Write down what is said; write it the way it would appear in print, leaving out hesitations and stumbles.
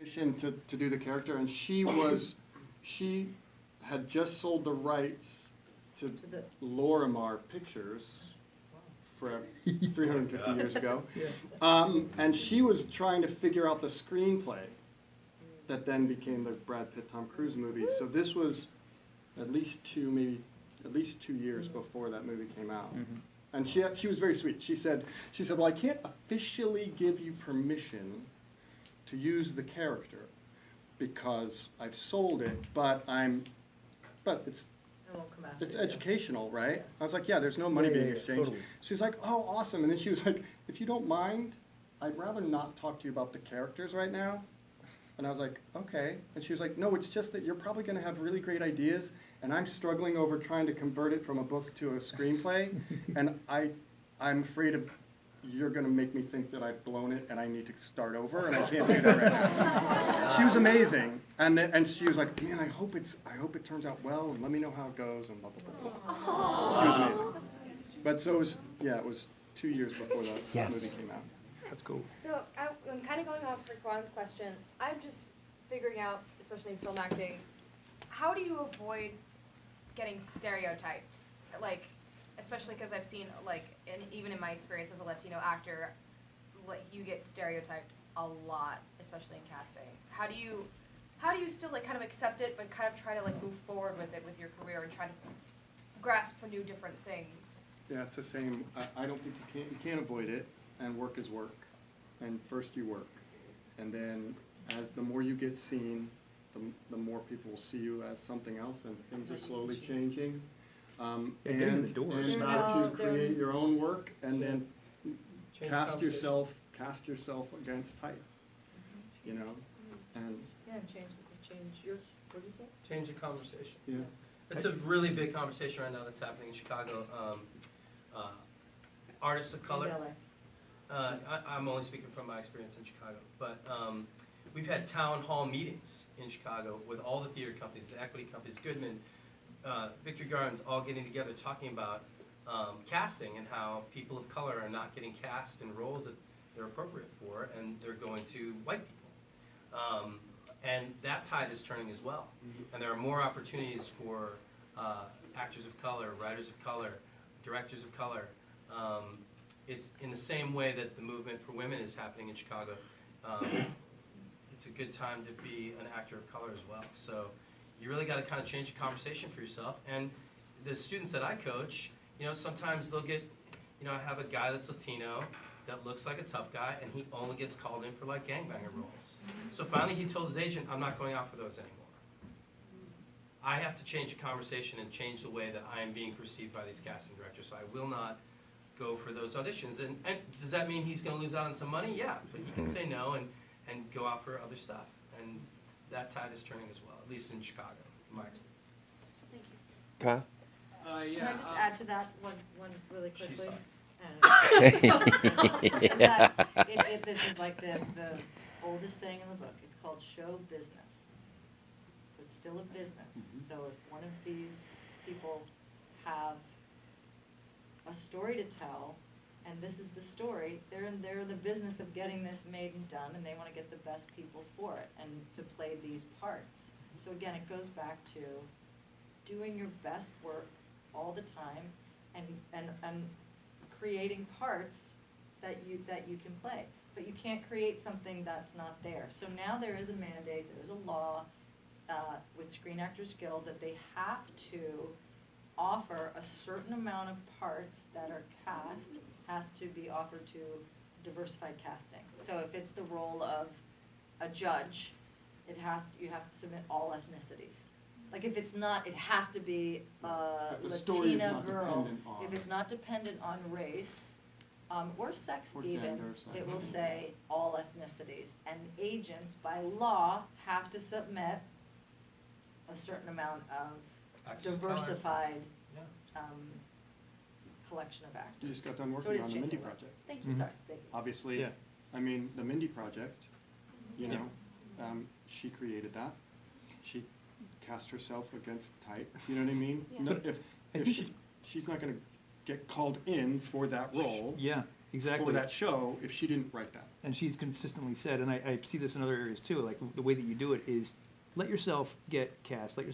To do the character, and she had just sold the rights to Lorimar Pictures for 350 years ago, and she was trying to figure out the screenplay that then became the Brad Pitt Tom Cruise movie. So this was at least 2 years before that movie came out. Mm-hmm. And she was very sweet. She said, well, I can't officially give you permission to use the character because I've sold it, but it's educational, right? Yeah. I was like, yeah, there's no money being exchanged. Totally. She was like, oh, awesome. And then she was like, if you don't mind, I'd rather not talk to you about the characters right now. And I was like, okay. And she was like, no, it's just that you're probably going to have really great ideas, and I'm struggling over trying to convert it from a book to a screenplay, and I'm afraid of you're going to make me think that I've blown it and I need to start over, and I can't do that right now. She was amazing, and she was like, man, I hope it turns out well, and let me know how it goes, and blah blah blah blah. She was amazing. But so it was 2 years before that movie came out. That's cool. So I'm kind of going off Rick Ron's question. I'm just figuring out, especially in film acting, how do you avoid getting stereotyped? Like, especially because I've seen, like, and even in my experience as a Latino actor, like, you get stereotyped a lot, especially in casting. How do you still, like, kind of accept it, but kind of try to, like, move forward with it with your career and try to grasp for new different things? Yeah, it's the same. I don't think you can't avoid it, and work is work. And first you work, and then as the more you get seen, the more people will see you as something else, and things are slowly changing. Get in the doors. And how to create your own work, and then cast yourself against type, you know, and Change your, what do you say? Change the conversation. yeah. It's a really big conversation right now that's happening in Chicago. Artists of color. I'm only speaking from my experience in Chicago, but we've had town hall meetings in Chicago with all the theater companies, the equity companies, Goodman, Victory Gardens, all getting together talking about casting and how people of color are not getting cast in roles that they're appropriate for, and they're going to white people. And that tide is turning as well. And there are more opportunities for actors of color, writers of color, directors of color. It's in the same way that the movement for women is happening in Chicago. It's a good time to be an actor of color as well. So you really got to kind of change the conversation for yourself. And the students that I coach, you know, sometimes they'll get, you know, I have a guy that's Latino that looks like a tough guy, and he only gets called in for like gangbanger roles. So finally he told his agent, I'm not going out for those anymore. I have to change the conversation and change the way that I am being perceived by these casting directors. So I will not go for those auditions. And does that mean he's going to lose out on some money? Yeah, but he can say no and go out for other stuff. And that tide is turning as well, at least in Chicago, in my experience. Thank you. Kyle? Can I just add to that one really quickly? She's This is like the oldest saying in the book. It's called show business. So it's still a business. So if one of these people have a story to tell, and this is the story, they're in the business of getting this made and done, and they want to get the best people for it and to play these parts. So again, it goes back to doing your best work all the time and creating parts that you can play. But you can't create something that's not there. So now there is a mandate, there is a law with Screen Actors Guild that they have to offer a certain amount of parts that are cast, has to be offered to diversified casting. So if it's the role of a judge, you have to submit all ethnicities. Like if it's not, it has to be a Latina girl. If it's not dependent on race, or sex Or even, gender, sex. it will say all ethnicities. And agents, by law, have to submit a certain amount of Actors of color. diversified Yeah. collection of actors. You just got done So working it is on the Mindy changing. Project. Thank you, sorry, thank you. Obviously, Yeah. I mean, the Mindy Project, you know, she created that. She cast herself against type, you know what I mean? Yeah. No, I if think it's- she's not gonna get called in for that role, Yeah, Exactly. for that show if she didn't write that. And she's consistently said, and I see this in other areas too, like the way that you do it is let yourself get cast, let yourself